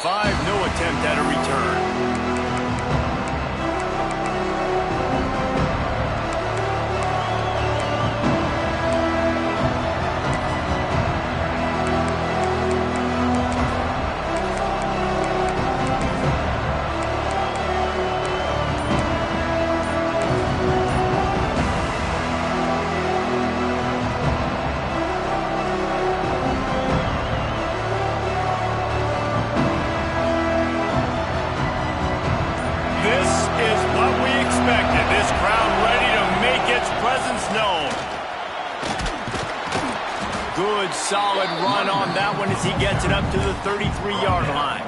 5, no attempt at a return. Good, solid run on that one as he gets it up to the 33-yard line.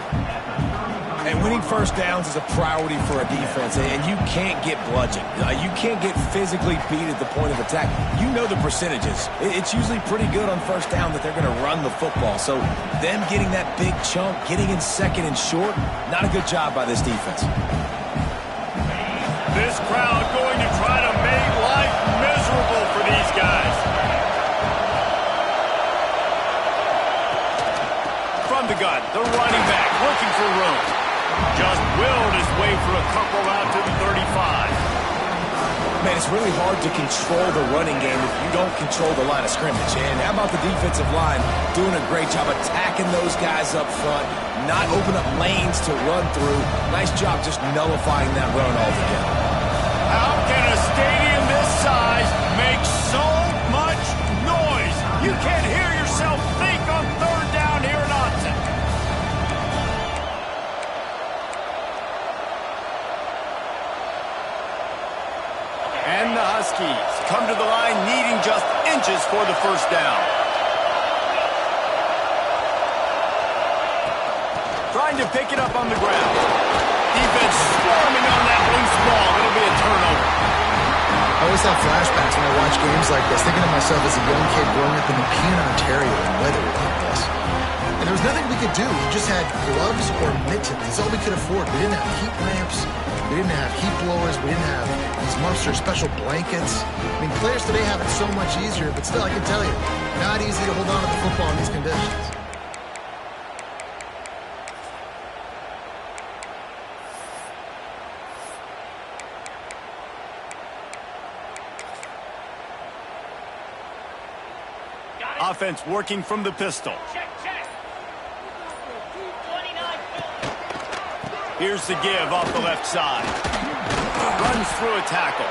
And winning first downs is a priority for a defense, and you can't get bludgeoned. You can't get physically beat at the point of attack. You know the percentages. It's usually pretty good on first down that they're going to run the football. So them getting that big chunk, getting in second and short, not a good job by this defense. This crowd going to try to make life miserable for these guys. From the gun, the running back looking for room. Just willed his way for a couple out to the 35. Man, it's really hard to control the running game if you don't control the line of scrimmage. And how about the defensive line doing a great job attacking those guys up front, not open up lanes to run through. Nice job just nullifying that run altogether. How can a stadium this size make so much noise? You can't hear yourself think on third down here in Austin. And the Huskies come to the line needing just inches for the first down. Trying to pick it up on the ground. Defense swarming on that loose ball. It'll be a turnover. I always have flashbacks when I watch games like this, thinking to myself as a young kid growing up in Nepean, Ontario, and weather like this. And there was nothing we could do. We just had gloves or mittens. That's all we could afford. We didn't have heat lamps. We didn't have heat blowers. We didn't have these monster special blankets. I mean, players today have it so much easier, but still, I can tell you, not easy to hold on to the football in these conditions. Offense working from the pistol. Check, check. 29. Here's the give off the left side. Runs through a tackle.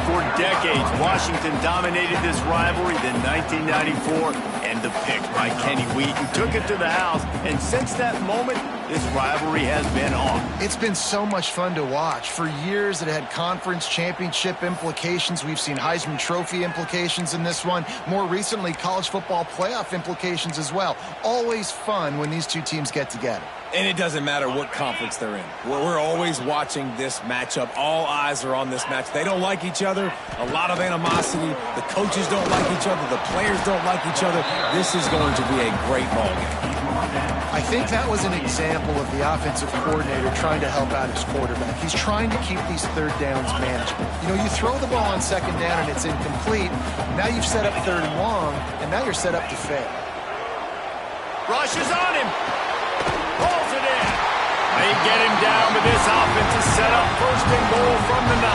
For decades, Washington dominated this rivalry. Then 1994, and the pick by Kenny Wheaton took it to the house. And since that moment, this rivalry has been on. It's been so much fun to watch. For years, it had conference championship implications. We've seen Heisman Trophy implications in this one. More recently, college football playoff implications as well. Always fun when these two teams get together. And it doesn't matter what conference they're in. We're always watching this matchup. All eyes are on this match. They don't like each other. A lot of animosity. The coaches don't like each other. The players don't like each other. This is going to be a great ball game. I think that was an example of the offensive coordinator trying to help out his quarterback. He's trying to keep these third downs manageable. You know, you throw the ball on second down and it's incomplete. Now you've set up third and long, and now you're set up to fail. Rushes on him. Pulls it in. They get him down, but this offense is set up first and goal from the 9.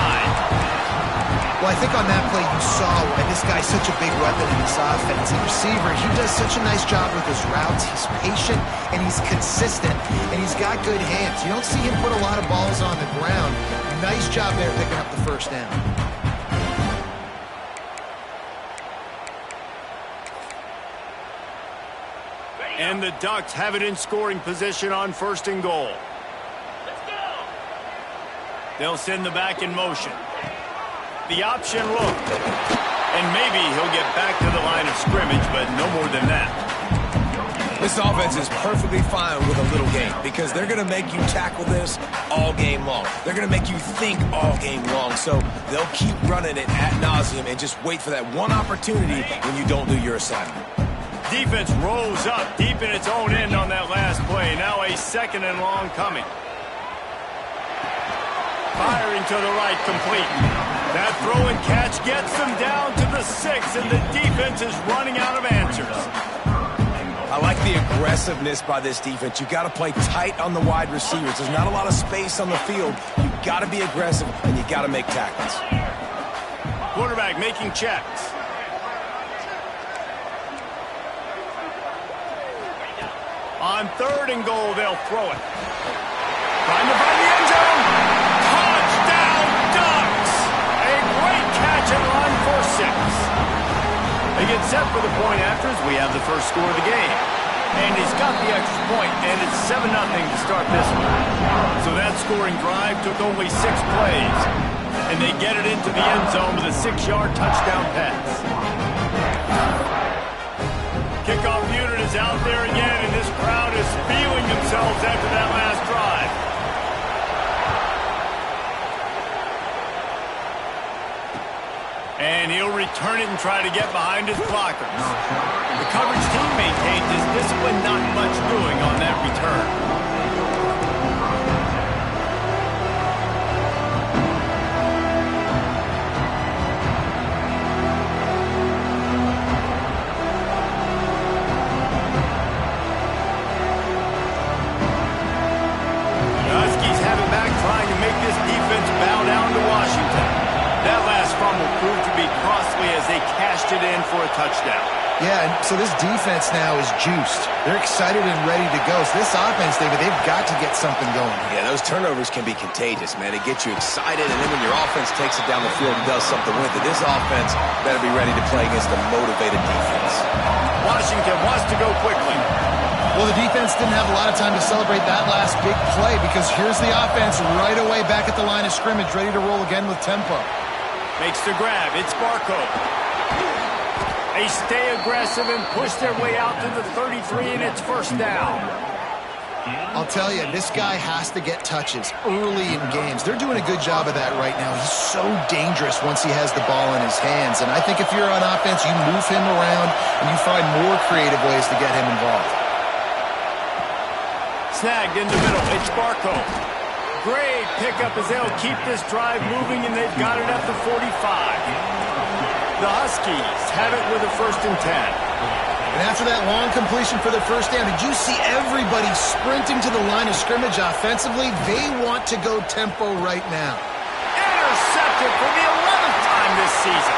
Well, I think on that play you saw why this guy's such a big weapon in this offense. The receiver, he does such a nice job with his routes. He's patient, and he's consistent, and he's got good hands. You don't see him put a lot of balls on the ground. Nice job there picking up the first down. And the Ducks have it in scoring position on first and goal. Let's go. They'll send the back in motion. The option look. And maybe he'll get back to the line of scrimmage, but no more than that. This offense is perfectly fine with a little game because they're going to make you tackle this all game long. They're going to make you think all game long. So they'll keep running it ad nauseum and just wait for that one opportunity when you don't do your assignment. Defense rolls up deep in its own end on that last play. Now a second and long coming. Firing to the right, complete. That throw and catch gets them down to the 6, and the defense is running out of answers. I like the aggressiveness by this defense. You got to play tight on the wide receivers. There's not a lot of space on the field. You got to be aggressive, and you got to make tackles. Quarterback making checks. On 3rd and goal, they'll throw it. Trying to find the end zone. Touchdown, Ducks! A great catch and run for 6. They get set for the point after as we have the first score of the game. And he's got the extra point, and it's 7-0 to start this one. So that scoring drive took only 6 plays. And they get it into the end zone with a 6-yard touchdown pass. Kickoff unit is out there again, and this crowd is feeling themselves after that last drive. And he'll return it and try to get behind his blockers. The coverage team maintains his discipline, not much doing on that return. Trying to make this defense bow down to Washington. That last fumble proved to be costly as they cashed it in for a touchdown. Yeah, and so this defense now is juiced. They're excited and ready to go. So this offense, David, they've got to get something going. Yeah, those turnovers can be contagious, man. It gets you excited, and then when your offense takes it down the field and does something with it, this offense better be ready to play against a motivated defense. Washington wants to go quickly. Well, the defense didn't have a lot of time to celebrate that last big play because here's the offense right away back at the line of scrimmage, ready to roll again with tempo. Makes the grab. It's Barco. They stay aggressive and push their way out to the 33, and it's first down. I'll tell you, this guy has to get touches early in games. They're doing a good job of that right now. He's so dangerous once he has the ball in his hands. And I think if you're on offense, you move him around and you find more creative ways to get him involved. Snagged in the middle. It's Barco. Great pickup as they'll keep this drive moving, and they've got it at the 45. The Huskies have it with a 1st and 10. And after that long completion for the first down, did you see everybody sprinting to the line of scrimmage offensively? They want to go tempo right now. Intercepted for the 11th time this season.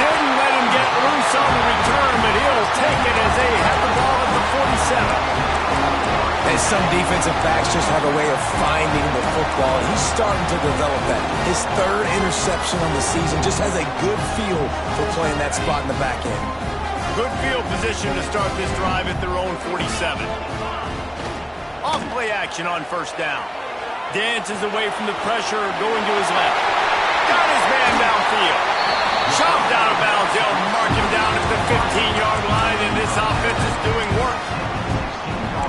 Didn't let him get loose on the return, but he'll take it as they have the ball at the 47. And some defensive backs just have a way of finding the football. He's starting to develop that. His 3rd interception on the season just has a good feel for playing that spot in the back end. Good field position to start this drive at their own 47. Off play action on 1st down. Dances away from the pressure, going to his left. Got his man downfield. Chopped out of bounds. They'll mark him down at the 15-yard line, and this offense is doing work.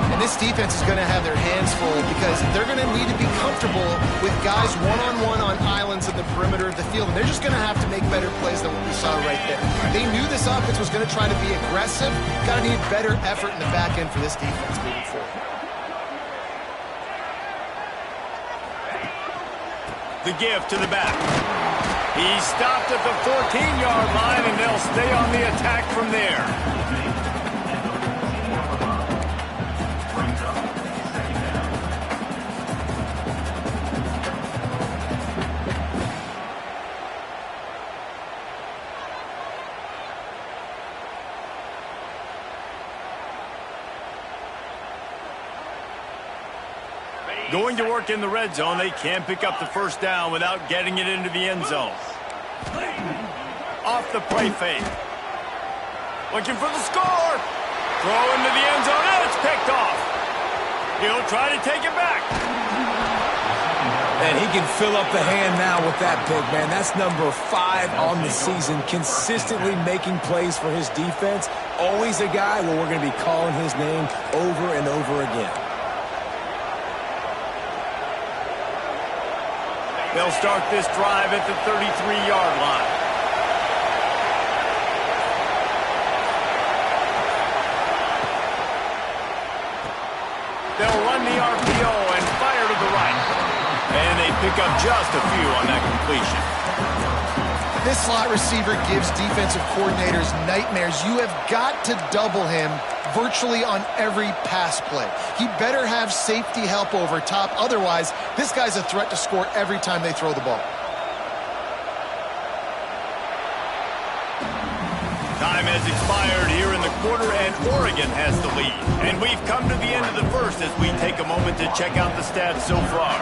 And this defense is going to have their hands full because they're going to need to be comfortable with guys one-on-one on islands at the perimeter of the field. And they're just going to have to make better plays than what we saw right there. They knew this offense was going to try to be aggressive. Got to need better effort in the back end for this defense moving forward. The give to the back. He's stopped at the 14-yard line, and they'll stay on the attack from there. Going to work in the red zone. They can't pick up the first down without getting it into the end zone. Off the play fake. Looking for the score. Throw into the end zone, and it's picked off. He'll try to take it back. And he can fill up the hand now with that pick, man. That's number 5 on the season, consistently making plays for his defense. Always a guy where we're going to be calling his name over and over again. They'll start this drive at the 33-yard line. They'll run the RPO and fire to the right. And they pick up just a few on that completion. This slot receiver gives defensive coordinators nightmares. You have got to double him virtually on every pass play. He better have safety help over top. Otherwise, this guy's a threat to score every time they throw the ball. Time has expired here in the quarter, and Oregon has the lead. And we've come to the end of the first as we take a moment to check out the stats so far.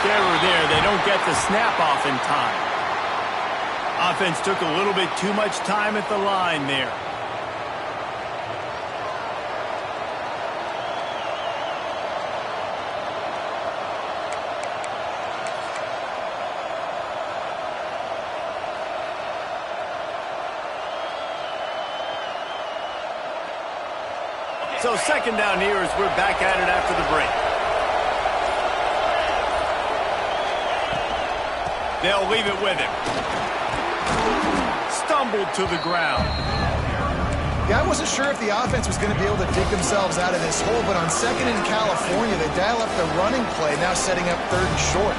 Error there. They don't get the snap off in time. Offense took a little bit too much time at the line there. So second down here as we're back at it after the break. They'll leave it with him. Stumbled to the ground. Yeah, I wasn't sure if the offense was going to be able to dig themselves out of this hole, but on second in California, they dial up the running play, now setting up third and short.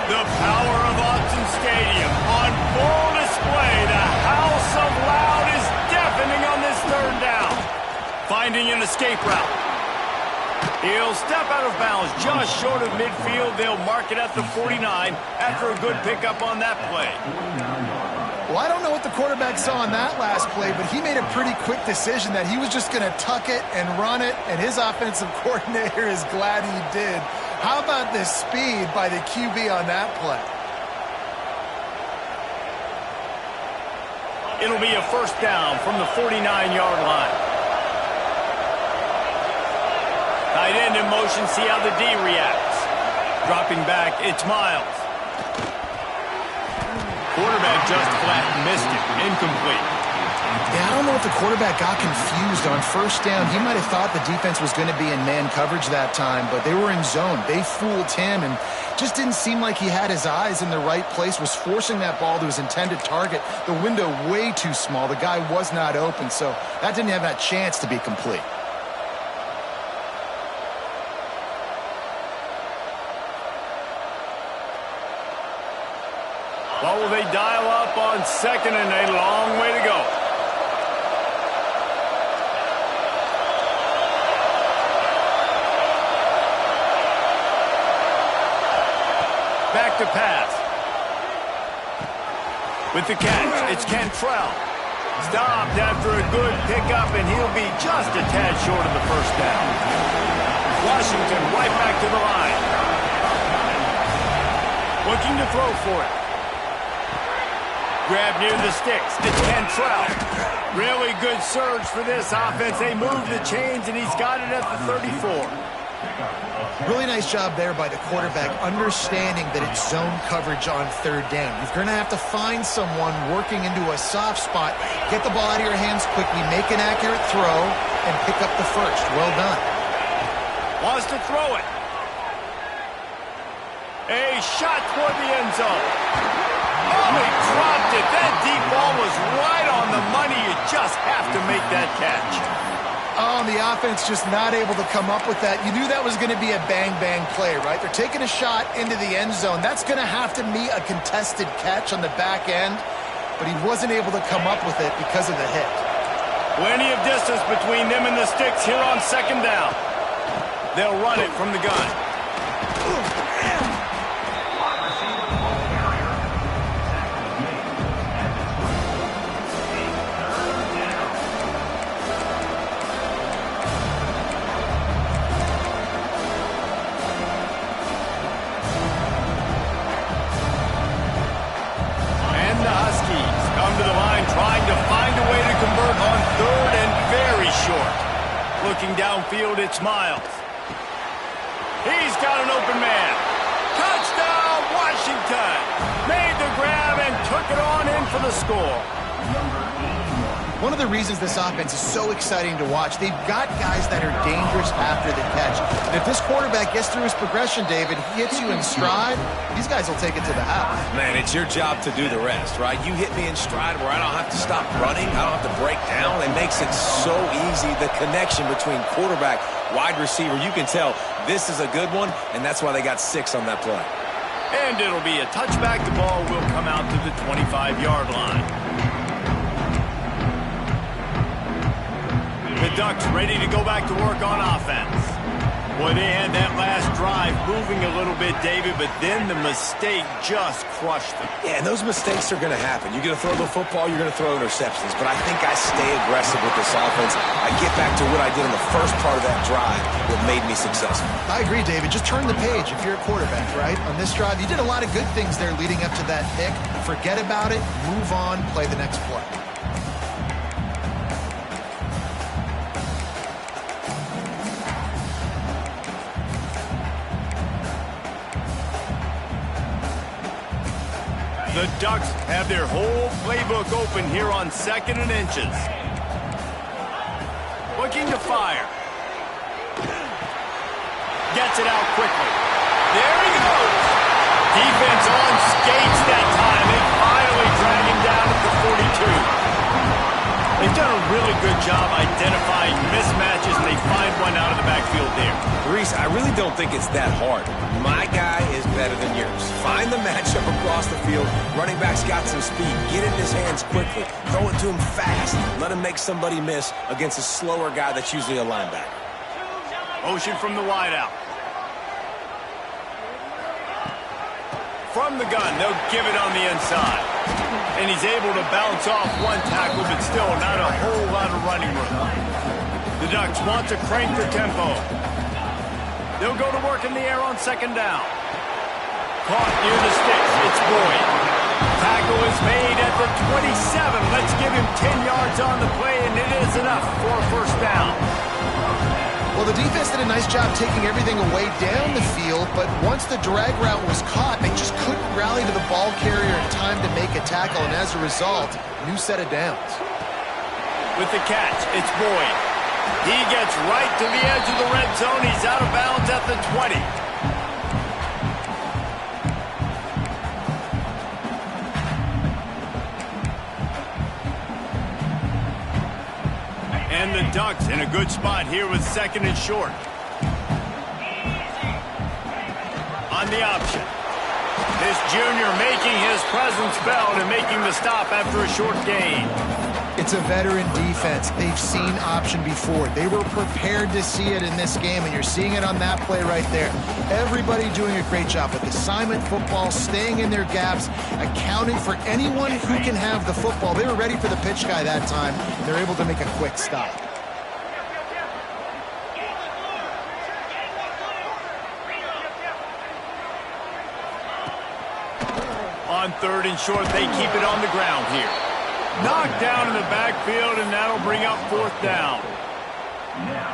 The power of Autzen Stadium on full display. The house of loud is deafening on this third down. Finding an escape route. He'll step out of bounds just short of midfield. They'll mark it at the 49 after a good pickup on that play. Well, I don't know what the quarterback saw on that last play, but he made a pretty quick decision that he was just going to tuck it and run it, and his offensive coordinator is glad he did. How about the speed by the QB on that play? It'll be a first down from the 49-yard line. Tight end in motion, see how the D reacts. Dropping back, it's Miles. Quarterback just flat missed it, incomplete. Yeah, I don't know if the quarterback got confused on first down. He might have thought the defense was going to be in man coverage that time, but they were in zone. They fooled him and just didn't seem like he had his eyes in the right place, was forcing that ball to his intended target. The window way too small. The guy was not open, so that didn't have that chance to be complete. What will they dial up on second and a long way to go? Back to pass. With the catch, it's Cantrell. Stopped after a good pickup, and he'll be just a tad short of the first down. Washington right back to the line. Looking to throw for it. Grab near the sticks. It's Cantrell. Really good surge for this offense. They move the chains, and he's got it at the 34. Really nice job there by the quarterback, understanding that it's zone coverage on third down. You're going to have to find someone working into a soft spot, get the ball out of your hands quickly, make an accurate throw, and pick up the first. Well done. Wants to throw it. A shot toward the end zone. Oh, he dropped it. That deep ball was right on the money. You just have to make that catch. Oh, the offense just not able to come up with that. You knew that was going to be a bang-bang play, right? They're taking a shot into the end zone. That's going to have to be a contested catch on the back end, but he wasn't able to come up with it because of the hit. Plenty of distance between them and the sticks here on second down. They'll run it from the gun. Trying to find a way to convert on third and very short. Looking downfield, it's Miles. He's got an open man. Touchdown, Washington! Made the grab and took it on in for the score. One of the reasons this offense is so exciting to watch, they've got guys that are dangerous after the catch. And if this quarterback gets through his progression, David, he hits you in stride, these guys will take it to the house. Man, it's your job to do the rest, right? You hit me in stride where I don't have to stop running, I don't have to break down. It makes it so easy, the connection between quarterback, wide receiver. You can tell this is a good one, and that's why they got 6 on that play. And it'll be a touchback. The ball will come out to the 25-yard line. The Ducks ready to go back to work on offense. Boy, they had that last drive moving a little bit, David, but then the mistake just crushed them. Yeah, and those mistakes are going to happen. You're going to throw the football, you're going to throw interceptions. But I think I stay aggressive with this offense. I get back to what I did in the first part of that drive that made me successful. I agree, David. Just turn the page if you're a quarterback, right? On this drive, you did a lot of good things there leading up to that pick. Forget about it, move on, play the next play. The Ducks have their whole playbook open here on 2nd and inches. Looking to fire. Gets it out quickly. There he goes. Defense on skates that time. They finally drag him down at the 42. They've done a really good job identifying mismatches, and they find one out of the backfield there. Reese, I really don't think it's that hard. My guy is better than yours. Find the matchup across the field. Running back's got some speed. Get it in his hands quickly. Throw it to him fast. Let him make somebody miss against a slower guy that's usually a linebacker. Motion from the wideout. From the gun, they'll give it on the inside. And he's able to bounce off one tackle, but still not a whole lot of running room. The Ducks want to crank the tempo. They'll go to work in the air on 2nd down. Caught near the sticks. It's Boyd. Tackle is made at the 27. Let's give him 10 yards on the play, and it is enough for a 1st down. Well, the defense did a nice job taking everything away down the field, but once the drag route was caught, they just couldn't rally to the ball carrier in time to make a tackle, and as a result, new set of downs. With the catch, it's Boyd. He gets right to the edge of the red zone. He's out of bounds at the 20. And the Ducks in a good spot here with 2nd and short. On the option. This junior making his presence felt and making the stop after a short gain. It's a veteran defense. They've seen option before. They were prepared to see it in this game, and you're seeing it on that play right there. Everybody doing a great job with assignment football, staying in their gaps, accounting for anyone who can have the football. They were ready for the pitch guy that time. They're able to make a quick stop. On 3rd and short, they keep it on the ground here. Knocked down in the backfield, and that'll bring up 4th down.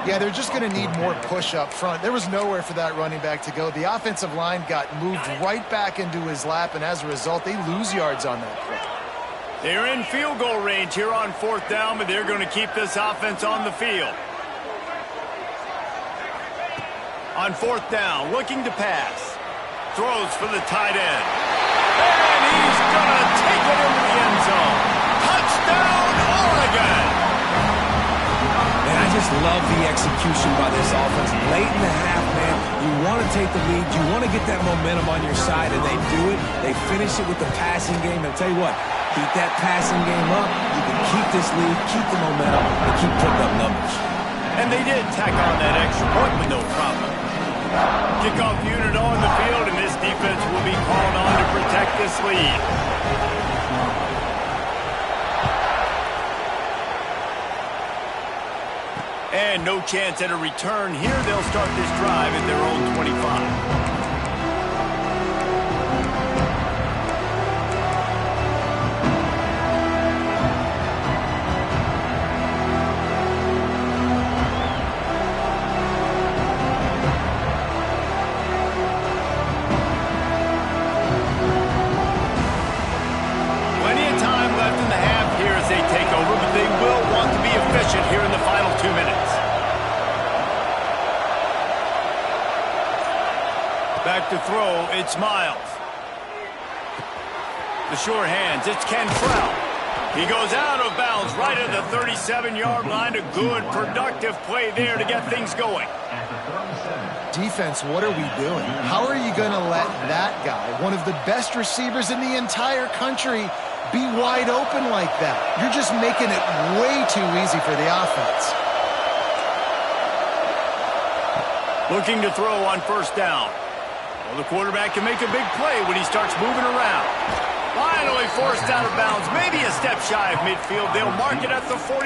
Yeah, they're just going to need more push up front. There was nowhere for that running back to go. The offensive line got moved right back into his lap, and as a result, they lose yards on that play. They're in field goal range here on 4th down, but they're going to keep this offense on the field. On 4th down, looking to pass. Throws for the tight end. And he's going to take it into the end zone. Touchdown, Oregon! And I just love the execution by this offense. Late in the half, man, you want to take the lead. You want to get that momentum on your side, and they do it. They finish it with the passing game. And I'll tell you what, keep that passing game up. You can keep this lead, keep the momentum, and keep putting up numbers. And they did tack on that extra point with no problem. Kickoff unit on the field, and this defense will be called on to protect this lead. And no chance at a return here. They'll start this drive at their own 25. Back to throw, it's Miles. The sure hands, it's Cantrell. He goes out of bounds right at the 37-yard line. A good, productive play there to get things going. Defense, what are we doing? How are you going to let that guy, one of the best receivers in the entire country, be wide open like that? You're just making it way too easy for the offense. Looking to throw on first down. Well, the quarterback can make a big play when he starts moving around. Finally forced out of bounds, maybe a step shy of midfield. They'll mark it at the 49.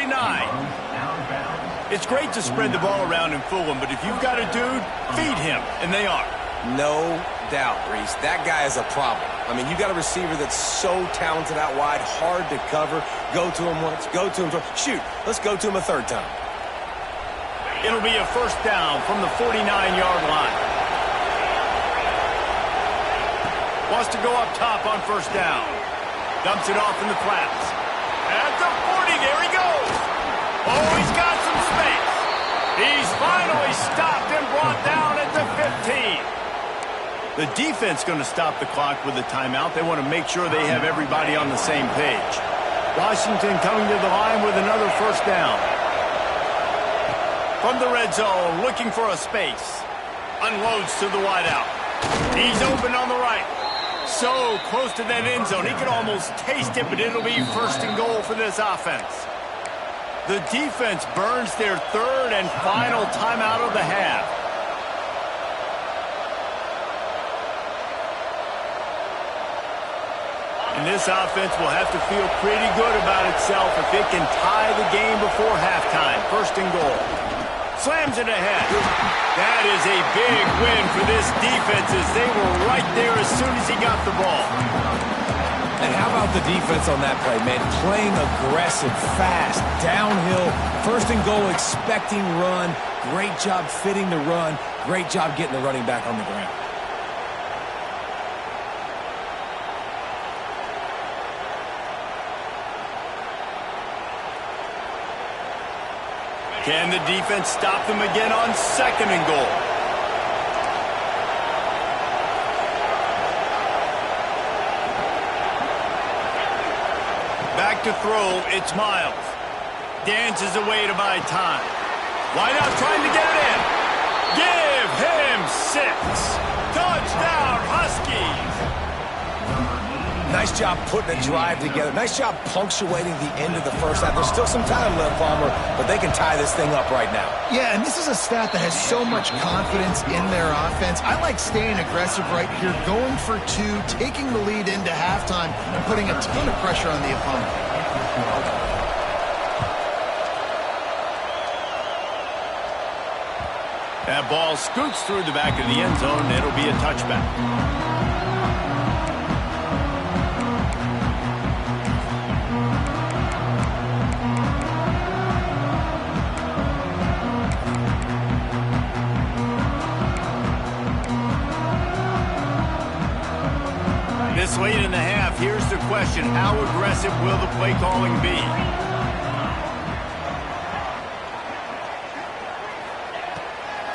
It's great to spread the ball around and fool him, but if you've got a dude, feed him, and they are. No doubt, Reese. That guy is a problem. I mean, you got a receiver that's so talented out wide, hard to cover. Go to him once, go to him twice. Shoot, let's go to him a third time. It'll be a first down from the 49-yard line. Wants to go up top on first down. Dumps it off in the flats. At the 40, there he goes. Oh, he's got some space. He's finally stopped and brought down at the 15. The defense going to stop the clock with a timeout. They want to make sure they have everybody on the same page. Washington coming to the line with another first down. From the red zone, looking for a space. Unloads to the wideout. He's open on the right. So close to that end zone. He could almost taste it, but it'll be first and goal for this offense. The defense burns their third and final timeout of the half. And this offense will have to feel pretty good about itself if it can tie the game before halftime. First and goal. Slams it ahead. That is a big win for this defense as they were right there as soon as he got the ball. And how about the defense on that play, man? Playing aggressive, fast, downhill, first and goal, expecting run. Great job fitting the run. Great job getting the running back on the ground. Can the defense stop them again on second and goal? Back to throw, it's Miles. Dances away to buy time. Wide out trying to get it in. Give him 6. Touchdown, Huskies. Nice job putting a drive together. Nice job punctuating the end of the first half. There's still some time left, Palmer, but they can tie this thing up right now. Yeah, and this is a staff that has so much confidence in their offense. I like staying aggressive right here, going for 2, taking the lead into halftime, and putting a ton of pressure on the opponent. That ball scoots through the back of the end zone, and it'll be a touchback. This late in the half, here's the question. How aggressive will the play calling be?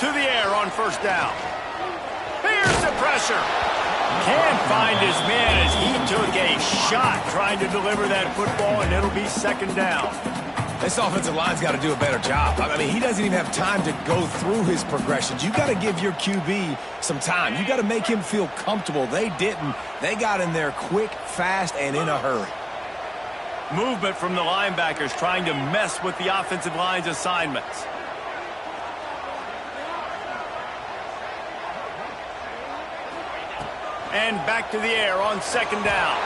To the air on first down. Here's the pressure. Can't find his man as he took a shot trying to deliver that football, and it'll be second down. This offensive line's got to do a better job. I mean, he doesn't even have time to go through his progressions. You got to give your QB some time. You got to make him feel comfortable. They didn't. They got in there quick, fast, and in a hurry. Movement from the linebackers trying to mess with the offensive line's assignments. And back to the air on second down.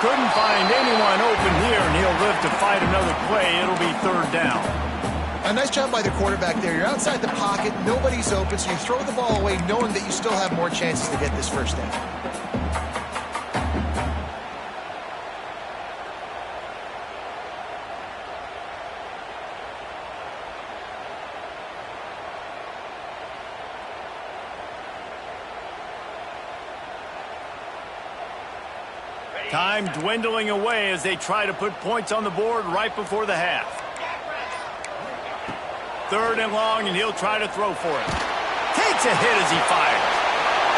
Couldn't find anyone open here, and he'll live to fight another play. It'll be third down. A nice job by the quarterback there. You're outside the pocket, nobody's open, so you throw the ball away knowing that you still have more chances to get this first down. Time dwindling away as they try to put points on the board right before the half. Third and long, and he'll try to throw for it. takes a hit as he fires.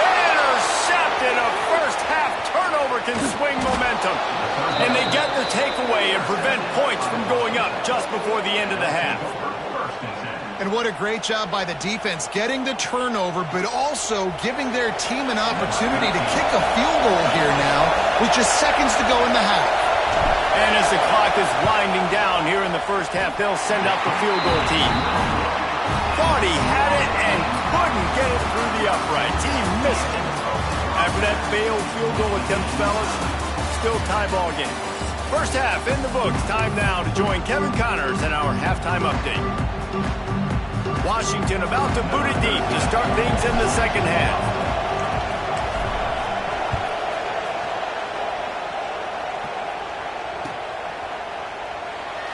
Intercepted. A first-half turnover can swing momentum. And they get the takeaway and prevent points from going up just before the end of the half. And what a great job by the defense getting the turnover, but also giving their team an opportunity to kick a field goal here now with just seconds to go in the half. And as the clock is winding down here in the first half, they'll send out the field goal team. Thought he had it and couldn't get it through the uprights. He missed it. After that failed field goal attempt, fellas, still tie ball game. First half in the books. Time now to join Kevin Connors in our halftime update. Washington about to boot it deep to start things in the second half.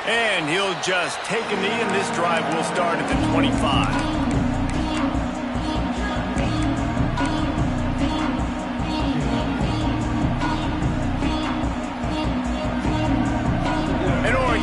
And he'll just take a knee, and this drive will start at the 25.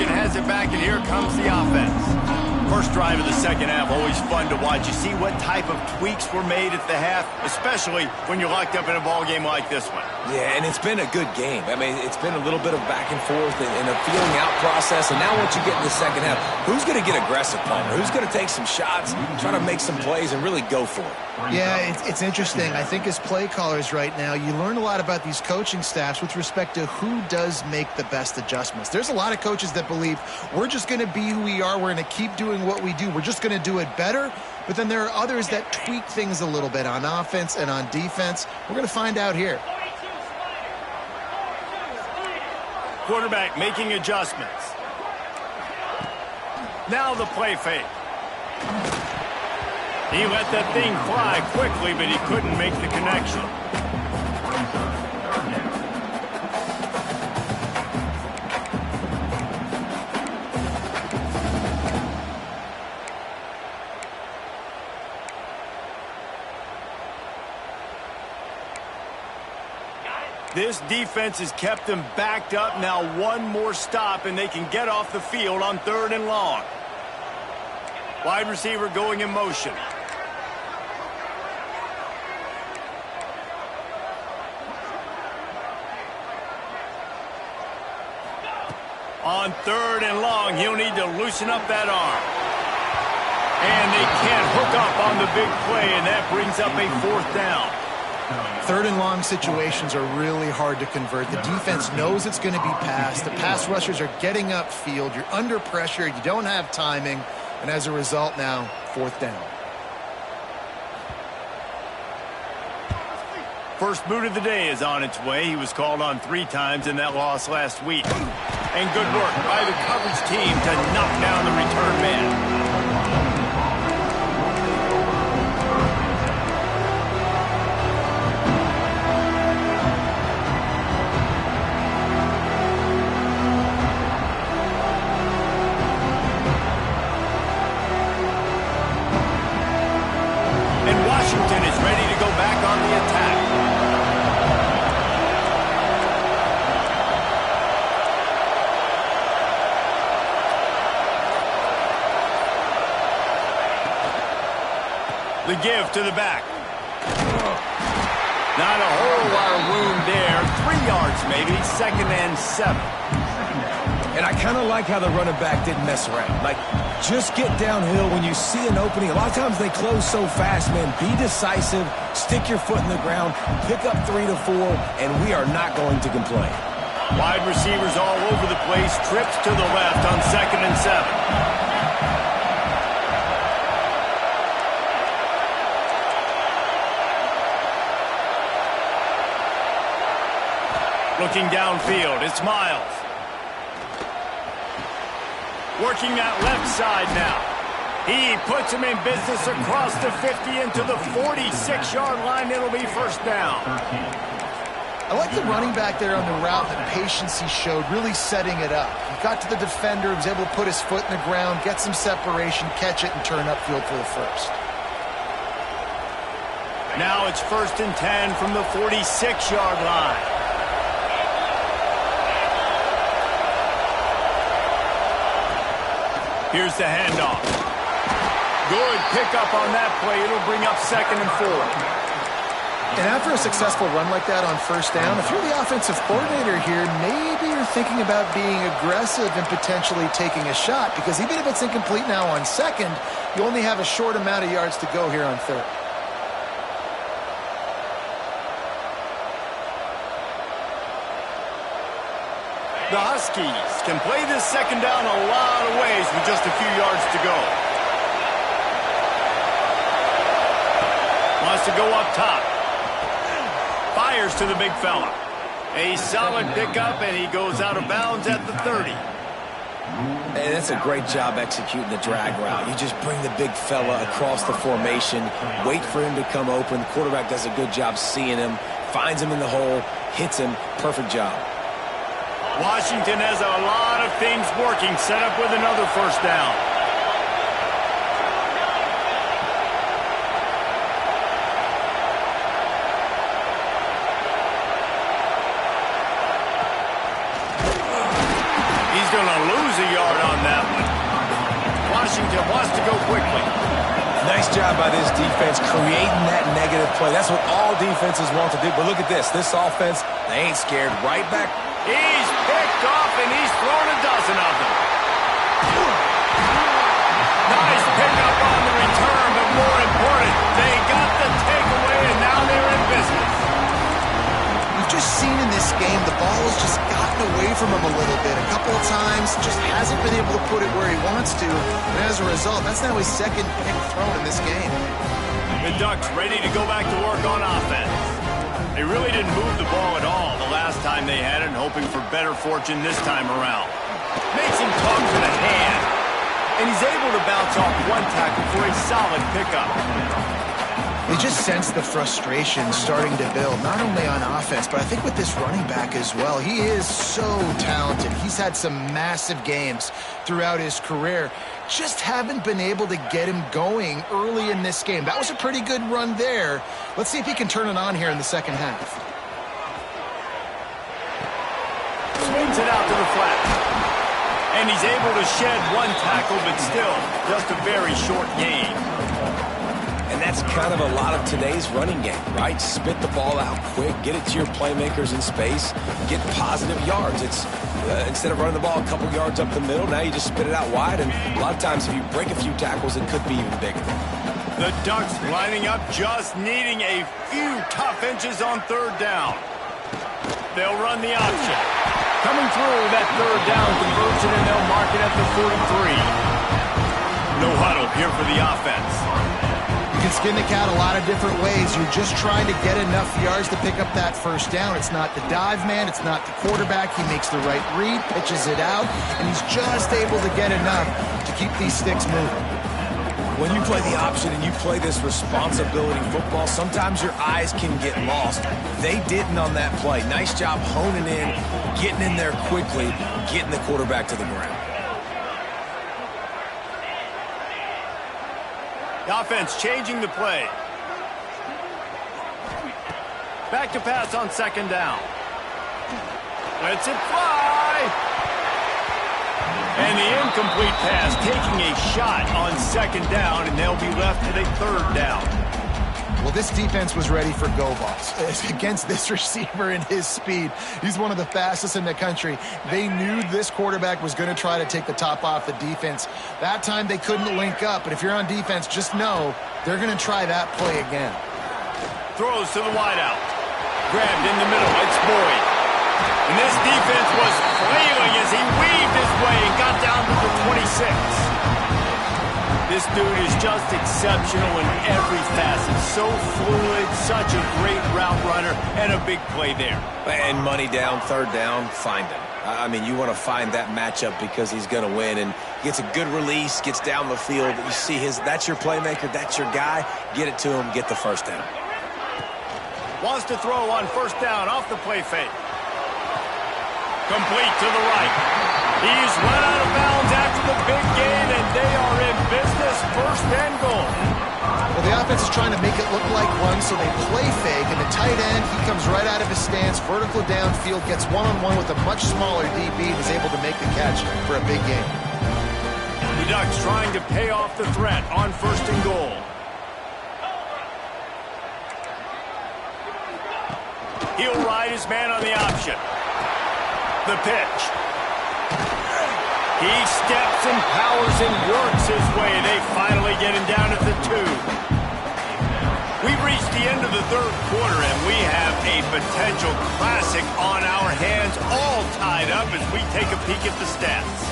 Has it back, and here comes the offense. First drive of the second half, always fun to watch. You see what type of tweaks were made at the half, especially when you're locked up in a ball game like this one. Yeah, and it's been a good game. I mean, it's been a little bit of back and forth and a feeling out process. And now once you get in the second half, who's going to get aggressive, Palmer? Who's going to take some shots, try to make some plays, and really go for it? Yeah, it's interesting. I think as play callers right now, you learn a lot about these coaching staffs with respect to who does make the best adjustments. There's a lot of coaches that believe we're just going to be who we are. We're going to keep doing what we do. We're just going to do it better. But then there are others that tweak things a little bit on offense and on defense. We're going to find out here. Quarterback making adjustments. Now the play fake. He let that thing fly quickly, but he couldn't make the connection. This defense has kept them backed up. Now one more stop, and they can get off the field on 3rd and long. Wide receiver going in motion. On 3rd and long, he'll need to loosen up that arm. And they can't hook up on the big play, and that brings up a 4th down. 3rd and long situations are really hard to convert. The defense knows it's going to be passed. The pass rushers are getting upfield. You're under pressure. You don't have timing. And as a result now, 4th down. First boot of the day is on its way. He was called on 3 times in that loss last week. And good work by the coverage team to knock down the return man. Washington is ready to go back on the attack. The give to the back. Not a whole lot of room there. 3 yards maybe, 2nd and 7. And I kind of like how the running back didn't mess around. Like, just get downhill when you see an opening. A lot of times they close so fast, man. Be decisive, stick your foot in the ground, pick up 3 to 4, and we are not going to complain. Wide receivers all over the place. Trips to the left on 2nd and 7. Looking downfield, it's Miles. Working that left side now. He puts him in business across the 50 into the 46-yard line. It'll be 1st down. I like the running back there on the route, the patience he showed, really setting it up. He got to the defender, was able to put his foot in the ground, get some separation, catch it, and turn upfield for the 1st. Now it's 1st and 10 from the 46-yard line. Here's the handoff. Good pickup on that play. It'll bring up 2nd and 4. And after a successful run like that on first down, if you're the offensive coordinator here, maybe you're thinking about being aggressive and potentially taking a shot, because even if it's incomplete now on 2nd, you only have a short amount of yards to go here on 3rd. The Huskies can play this 2nd down a lot of ways with just a few yards to go. Wants to go up top. Fires to the big fella. A solid pickup, and he goes out of bounds at the 30. And that's a great job executing the drag route. You just bring the big fella across the formation, wait for him to come open. The quarterback does a good job seeing him, finds him in the hole, hits him. Perfect job. Washington has a lot of things working, set up with another first down. He's going to lose a yard on that one. Washington wants to go quickly. Nice job by this defense creating that negative play. That's what all defenses want to do. But look at this. This offense, they ain't scared. Right back. He's picked off, and he's thrown a dozen of them. Nice pickup on the return, but more important, they got the takeaway, and now they're in business. We've just seen in this game the ball has just gotten away from him a little bit. A couple of times, just hasn't been able to put it where he wants to. And as a result, that's now his 2nd pick thrown in this game. The Ducks ready to go back to work on offense. They really didn't move the ball at all the last time they had it, hoping for better fortune this time around. Makes him talk to the hand, and he's able to bounce off one tackle for a solid pickup. You just sense the frustration starting to build, not only on offense, but I think with this running back as well. He is so talented. He's had some massive games throughout his career. Just haven't been able to get him going early in this game. That was a pretty good run there. Let's see if he can turn it on here in the 2nd half. Swings it out to the flat. And he's able to shed one tackle, but still just a very short gain. And that's kind of a lot of today's running game, right? Spit the ball out quick, get it to your playmakers in space, get positive yards. It's instead of running the ball a couple yards up the middle, now you just spit it out wide, and a lot of times if you break a few tackles, it could be even bigger. The Ducks lining up, just needing a few tough inches on 3rd down. They'll run the option. Coming through that 3rd down conversion, and they'll mark it at the 43. No huddle here for the offense. You can skin the cat a lot of different ways. You're just trying to get enough yards to pick up that first down. It's not the dive man. It's not the quarterback. He makes the right read, pitches it out, and he's just able to get enough to keep these sticks moving. When you play the option and you play this responsibility football, sometimes your eyes can get lost. They didn't on that play. Nice job honing in, getting in there quickly, getting the quarterback to the ground. The offense changing the play. Back to pass on 2nd down. Lets it fly. And the incomplete pass taking a shot on 2nd down, and they'll be left with a 3rd down. Well, this defense was ready for go balls against this receiver and his speed. He's one of the fastest in the country. They knew this quarterback was going to try to take the top off the defense. That time they couldn't link up, but if you're on defense, just know they're going to try that play again. Throws to the wideout. Grabbed in the middle. It's Boyd. And this defense was flailing as he weaved his way and got down to the 26. This dude is just exceptional in every facet. So fluid, such a great route runner, and a big play there. And money down, 3rd down, find him. I mean, you want to find that matchup because he's going to win, and gets a good release, gets down the field. You see that's your playmaker, that's your guy. Get it to him, get the first down. Wants to throw on 1st down off the play fake. Complete to the right. He's run out of bounds after the big gain, and they are in business. 1st and goal. Well, the offense is trying to make it look like run, so they play fake, and the tight end, he comes right out of his stance, vertical downfield, gets one-on-one with a much smaller DB, and is able to make the catch for a big gain. The Ducks trying to pay off the threat on 1st and goal. He'll ride his man on the option. The pitch. He steps and powers and works his way. They finally get him down at the 2. We've reached the end of the 3rd quarter, and we have a potential classic on our hands, all tied up as we take a peek at the stats.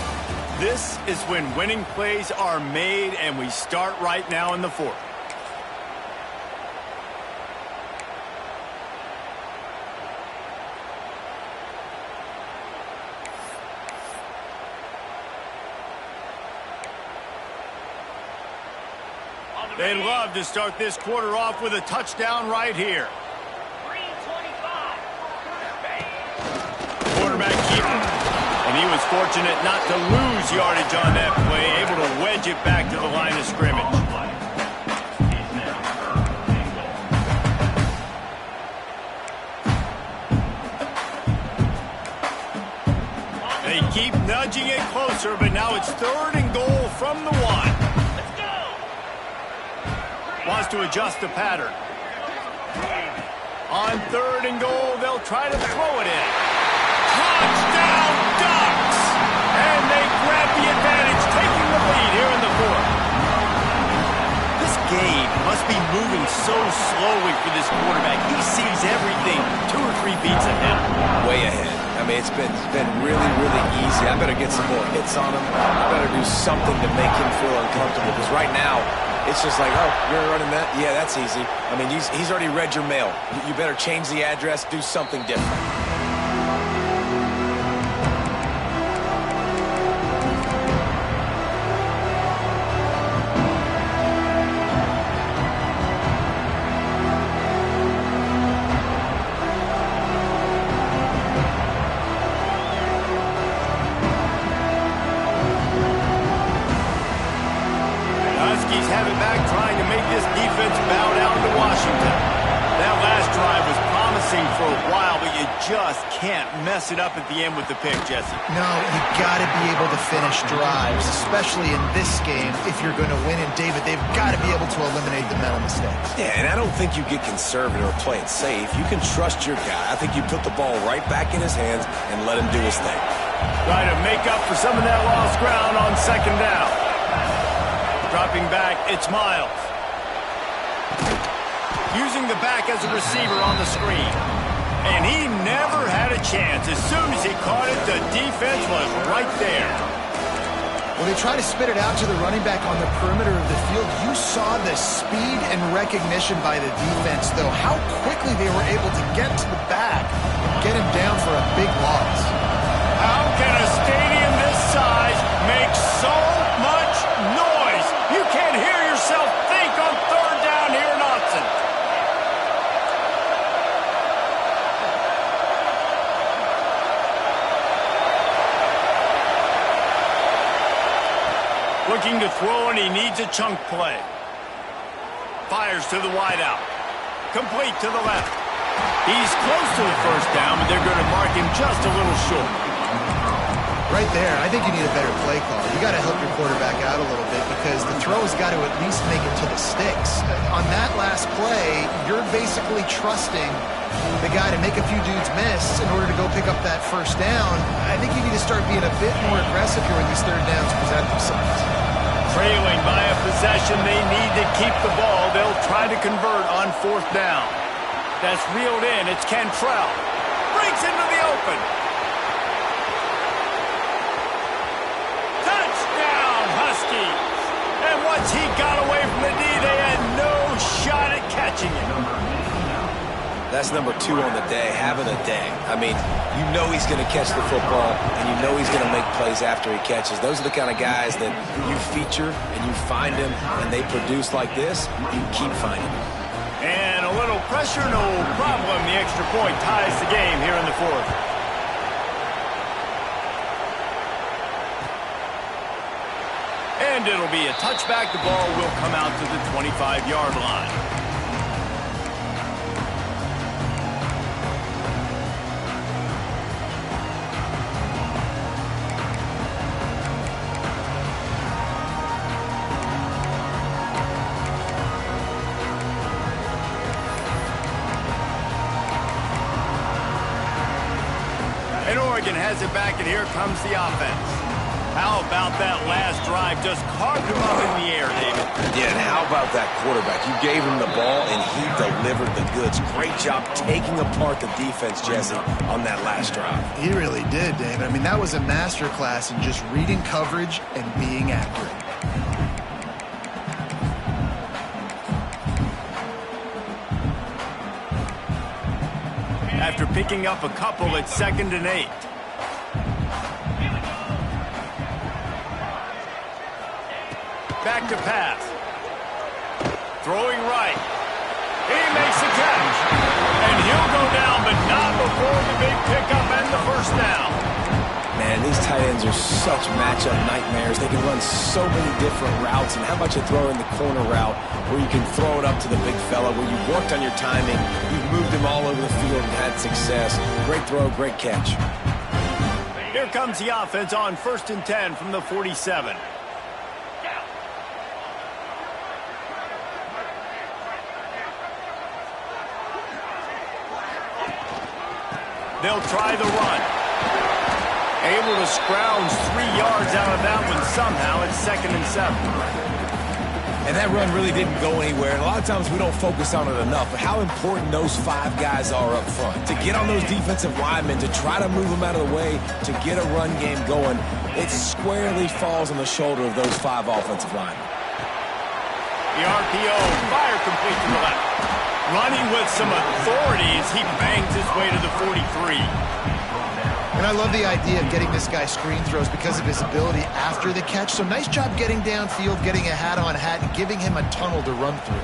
This is when winning plays are made, and we start right now in the 4th. They'd love to start this quarter off with a touchdown right here. Quarterback keeper. And he was fortunate not to lose yardage on that play, able to wedge it back to the line of scrimmage. They keep nudging it closer, but now it's 3rd and goal from the 1. Wants to adjust the pattern. On 3rd and goal, they'll try to throw it in. Touchdown, Ducks! And they grab the advantage, taking the lead here in the 4th. This game must be moving so slowly for this quarterback. He sees everything 2 or 3 beats ahead. Way ahead. I mean, it's been really, really easy. I better get some more hits on him. I better do something to make him feel uncomfortable, because right now, it's just like, oh, you're running that? Yeah, that's easy. I mean, he's already read your mail. You better change the address, do something different. Just can't mess it up at the end with the pick, Jesse. No, you got to be able to finish drives, especially in this game. If you're going to win, and David, they've got to be able to eliminate the mental mistakes. Yeah, and I don't think you get conservative or play it safe. You can trust your guy. I think you put the ball right back in his hands and let him do his thing. Try to make up for some of that lost ground on 2nd down. Dropping back, it's Miles. Using the back as a receiver on the screen. And he never had a chance. As soon as he caught it, the defense was right there. When they try to spit it out to the running back on the perimeter of the field, you saw the speed and recognition by the defense, though, how quickly they were able to get to the back and get him down for a big loss. How can a stadium this size make so much noise? You can't hear yourself think on 3rd down here in Austin. Looking to throw, and he needs a chunk play. Fires to the wideout. Complete to the left. He's close to the 1st down, but they're going to mark him just a little short. Right there, I think you need a better play call. You got to help your quarterback out a little bit, because the throw's got to at least make it to the sticks. On that last play, you're basically trusting the guy to make a few dudes miss in order to go pick up that 1st down. I think you need to start being a bit more aggressive here when these 3rd downs present themselves. Trailing by a possession, they need to keep the ball. They'll try to convert on 4th down. That's reeled in. It's Cantrell. Breaks into the open. Touchdown, Huskies. And once he got away from the D, they had no shot at catching him. That's number 2 on the day, having a day. I mean, you know he's going to catch the football, and you know he's going to make plays after he catches. Those are the kind of guys that you feature and you find them, and they produce like this, you keep finding them. And a little pressure, no problem. The extra point ties the game here in the 4th. And it'll be a touchback. The ball will come out to the 25-yard line. Oregon has it back, and here comes the offense. How about that last drive? Just carved him up in the air, David. Yeah, and how about that quarterback? You gave him the ball, and he delivered the goods. Great job taking apart the defense, Jesse, on that last drive. He really did, David. I mean, that was a masterclass in just reading coverage and being accurate. After picking up a couple, it's 2nd and 8. Back to pass. Throwing right. He makes the catch. And he'll go down, but not before the big pickup and the first down. Man, these tight ends are such matchup nightmares. They can run so many different routes. And how about you throw in the corner route where you can throw it up to the big fella, where you've worked on your timing, you've moved him all over the field and had success. Great throw, great catch. Here comes the offense on 1st and 10 from the 47. They'll try the run. Able to scrounge 3 yards out of that one somehow. It's 2nd and 7. And that run really didn't go anywhere. And a lot of times we don't focus on it enough. But how important those 5 guys are up front. To get on those defensive linemen, to try to move them out of the way, to get a run game going, it squarely falls on the shoulder of those 5 offensive linemen. The RPO, fire complete to the left. Running with some authority as he bangs his way to the 43. And I love the idea of getting this guy screen throws because of his ability after the catch. So nice job getting downfield, getting a hat-on-hat, and giving him a tunnel to run through.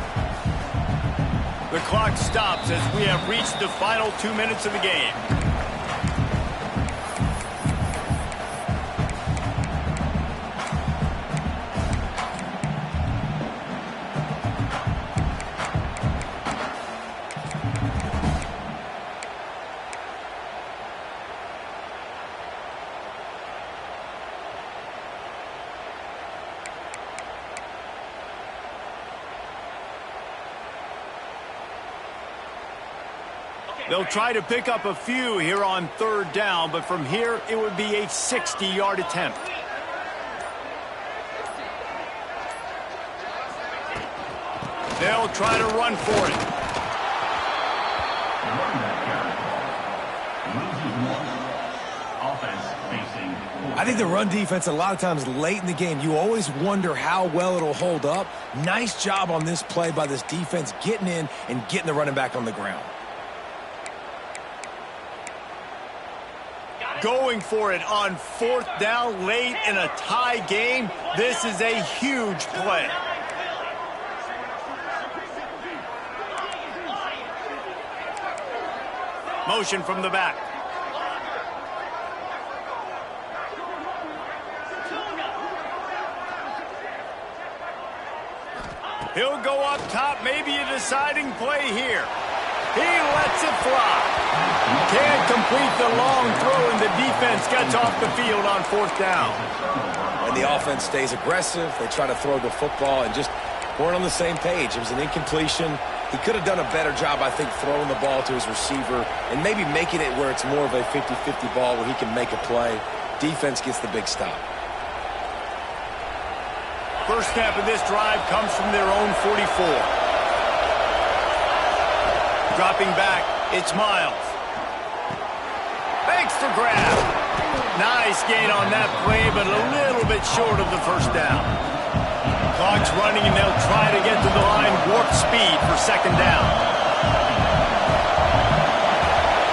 The clock stops as we have reached the final 2 minutes of the game. They'll try to pick up a few here on 3rd down, but from here it would be a 60-yard attempt. They'll try to run for it. I think the run defense, a lot of times late in the game, you always wonder how well it'll hold up. Nice job on this play by this defense, getting in and getting the running back on the ground. Going for it on 4th down late in a tie game. This is a huge play. Motion from the back. He'll go up top, maybe a deciding play here. He lets it fly. Can't complete the long throw, and the defense gets off the field on 4th down. And the offense stays aggressive. They try to throw the football and just weren't on the same page. It was an incompletion. He could have done a better job, I think, throwing the ball to his receiver and maybe making it where it's more of a 50-50 ball where he can make a play. Defense gets the big stop. First snap of this drive comes from their own 44. Dropping back, it's Miles. Makes the grab. Nice gain on that play, but a little bit short of the first down. Clock's running, and they'll try to get to the line warp speed for 2nd down.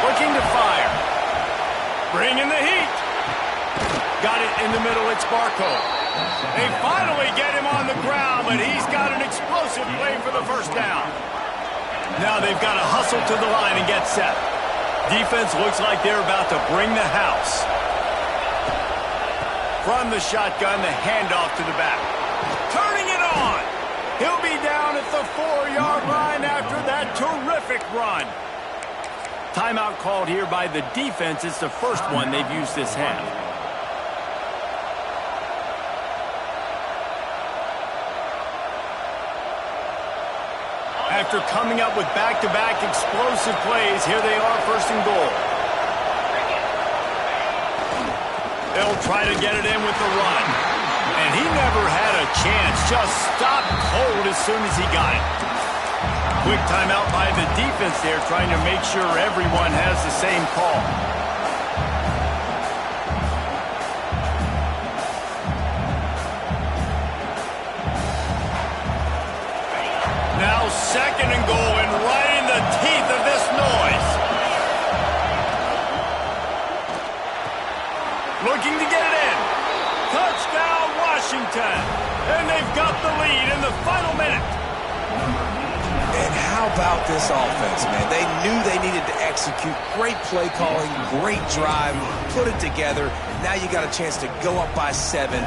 Looking to fire. Bringing the heat. Got it in the middle, it's Barco. They finally get him on the ground, but he's got an explosive play for the first down. Now they've got to hustle to the line and get set. Defense looks like they're about to bring the house. From the shotgun, the handoff to the back. Turning it on. He'll be down at the 4-yard line after that terrific run. Timeout called here by the defense. It's the first one they've used this half. After coming up with back-to-back explosive plays, here they are 1st and goal. They'll try to get it in with the run. And he never had a chance. Just stopped cold as soon as he got it. Quick timeout by the defense there, trying to make sure everyone has the same call. Now 2nd and goal, and right in the teeth of this noise. Looking to get it in. Touchdown, Washington. And they've got the lead in the final minute. And how about this offense, man? They knew they needed to execute. Great play calling, great drive, put it together. Now you got a chance to go up by 7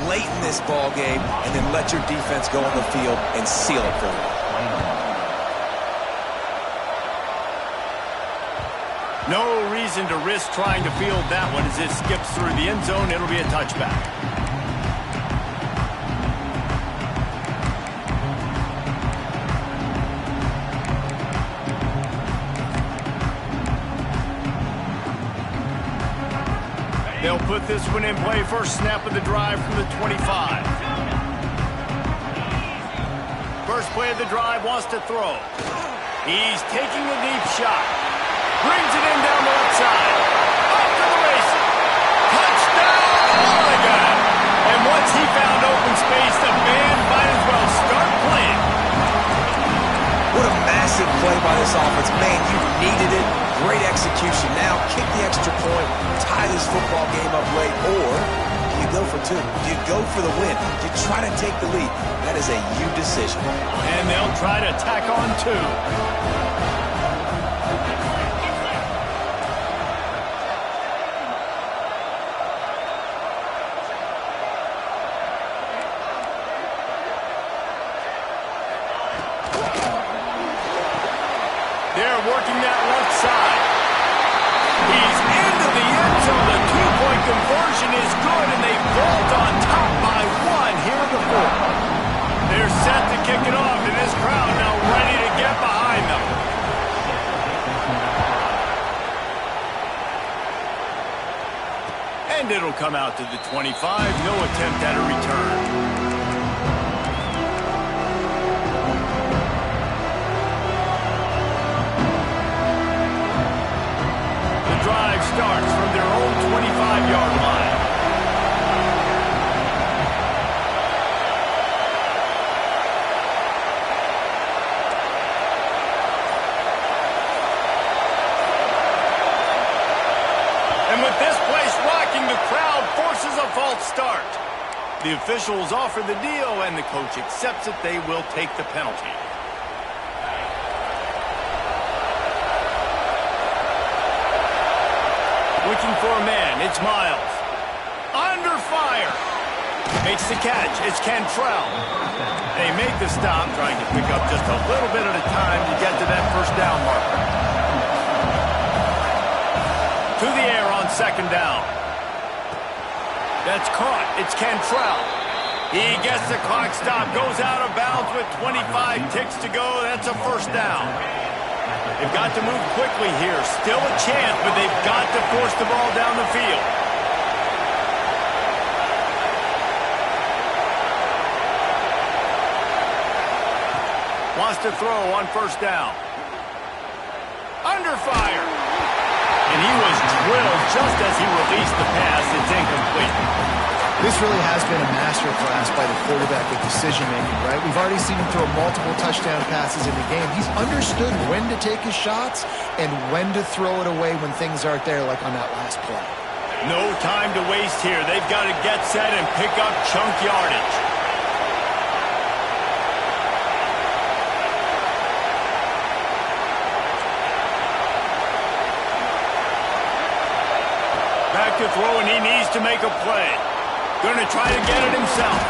late in this ball game, and then let your defense go on the field and seal it for you. No reason to risk trying to field that one as it skips through the end zone. It'll be a touchback. They'll put this one in play. First snap of the drive from the 25. First play of the drive, wants to throw. He's taking a deep shot. Brings it in down the left side. Off to the races. Touchdown, Oregon! And once he found open space, the band might as well start playing. What a massive play by this offense. Man, you needed it. Great execution. Now kick the extra point, tie this football game up late, or do you go for 2? Do you go for the win? Do you try to take the lead? That is a you decision. And they'll try to tack on 2. They're working that left side. He's into the end zone. The 2-point conversion is good, and they vault on top by 1 here in the 4th. They're set to kick it off, and this crowd now ready to get behind them. And it'll come out to the 25. No attempt at a return. Drive starts from their own 25-yard line. And with this place rocking, the crowd forces a false start. The officials offer the deal, and the coach accepts it. They will take the penalty. Looking for a man, it's Miles. Under fire. Makes the catch, it's Cantrell. They make the stop, trying to pick up just a little bit at a time to get to that first down marker. To the air on 2nd down. That's caught, it's Cantrell. He gets the clock stopped, goes out of bounds with 25 ticks to go. That's a first down. They've got to move quickly here. Still a chance, but they've got to force the ball down the field. Wants to throw on 1st down. Under fire. And he was drilled just as he released the pass. It's incomplete. This really has been a masterclass by the quarterback with decision-making, right? We've already seen him throw multiple touchdown passes in the game. He's understood when to take his shots and when to throw it away when things aren't there, like on that last play. No time to waste here. They've got to get set and pick up chunk yardage. Back to throw, and he needs to make a play. Going to try to get it himself.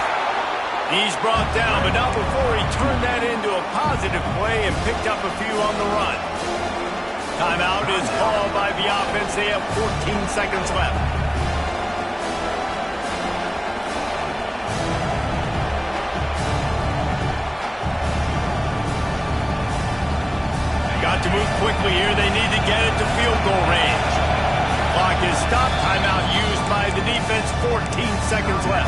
He's brought down, but not before he turned that into a positive play and picked up a few on the run. Timeout is called by the offense. They have 14 seconds left. Got to move quickly here. They need to get it to field goal range. Clock is stopped. Timeout used by the defense. seconds left.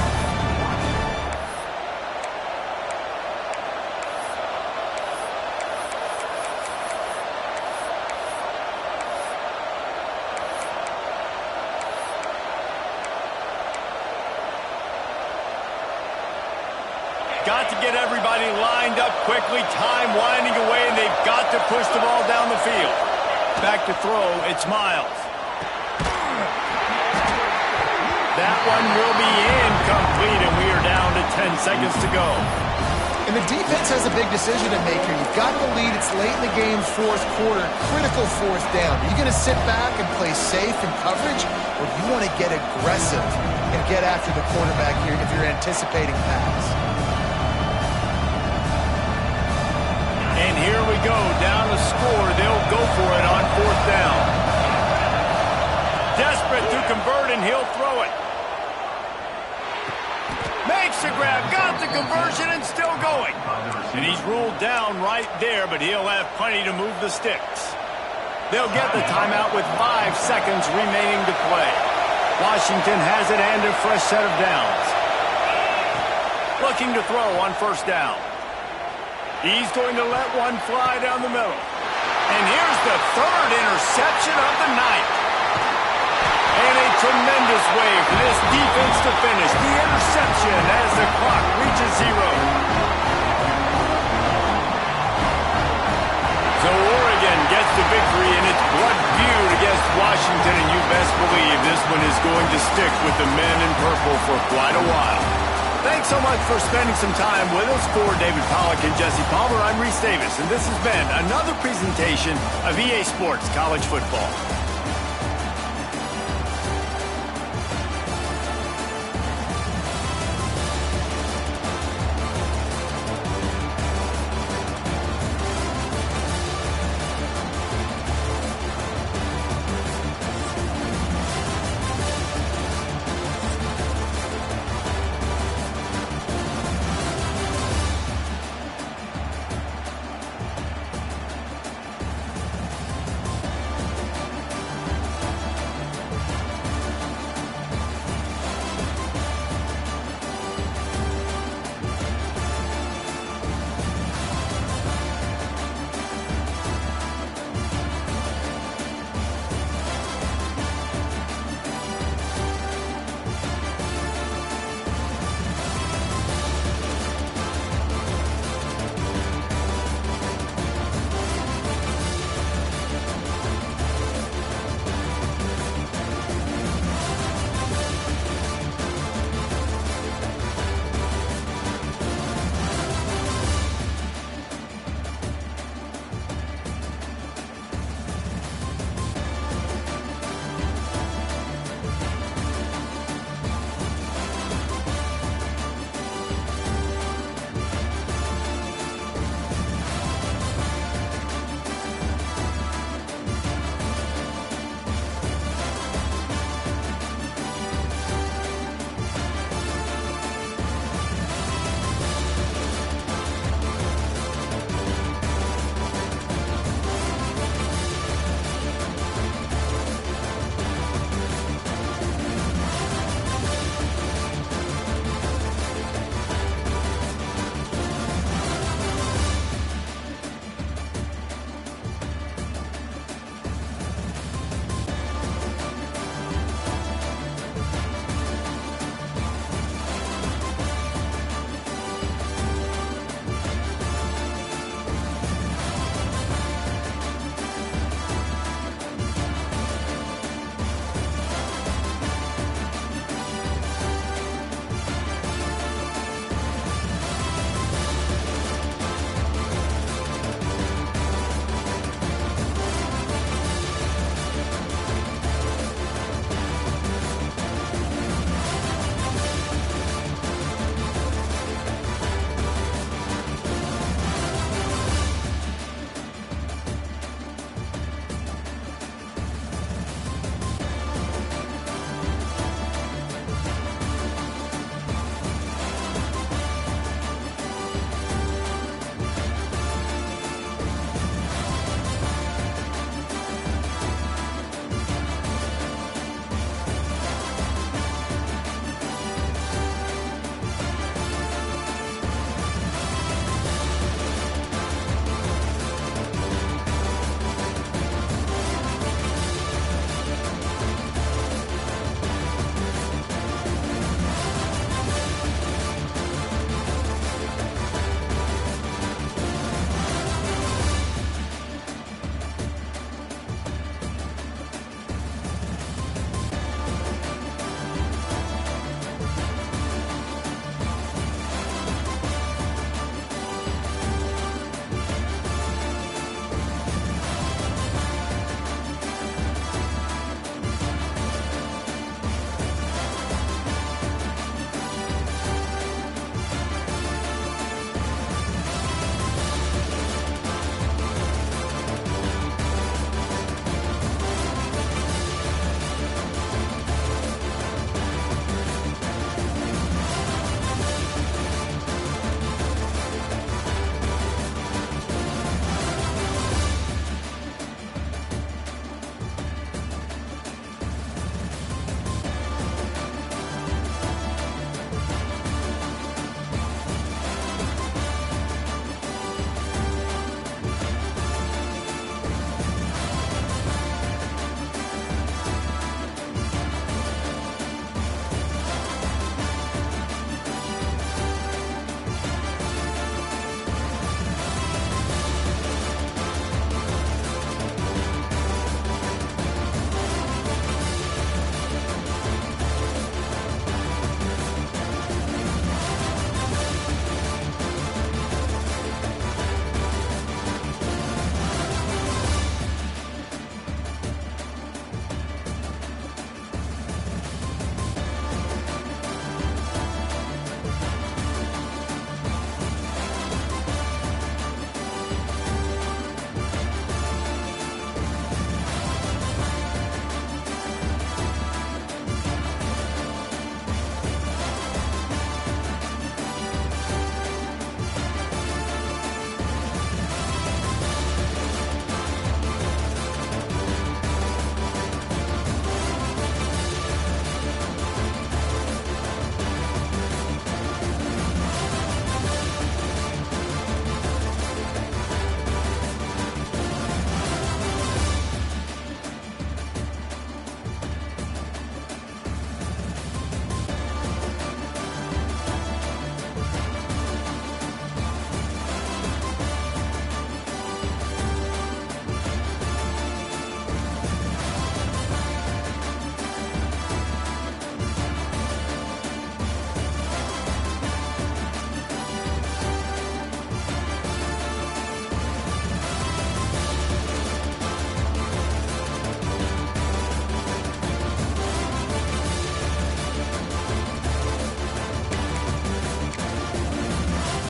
Got to get everybody lined up quickly. Time winding away, and they've got to push the ball down the field. Back to throw, it's Miles. That one will be incomplete, and we are down to 10 seconds to go. And the defense has a big decision to make here. You've got the lead. It's late in the game, fourth quarter, critical fourth down. Are you going to sit back and play safe in coverage, or do you want to get aggressive and get after the quarterback here if you're anticipating pass? And here we go, down to score. They'll go for it on fourth down. Desperate to convert, and he'll throw it. Makes the grab, got the conversion, and still going. And he's ruled down right there, but he'll have plenty to move the sticks. They'll get the timeout with 5 seconds remaining to play. Washington has it and a fresh set of downs. Looking to throw on first down. He's going to let one fly down the middle. And here's the third interception of the night. And a tremendous way for this defense to finish. The interception as the clock reaches 0. So Oregon gets the victory, and it's blood feud against Washington. And you best believe this one is going to stick with the men in purple for quite a while. Thanks so much for spending some time with us. For David Pollack and Jesse Palmer, I'm Reese Davis, and this has been another presentation of EA Sports College Football.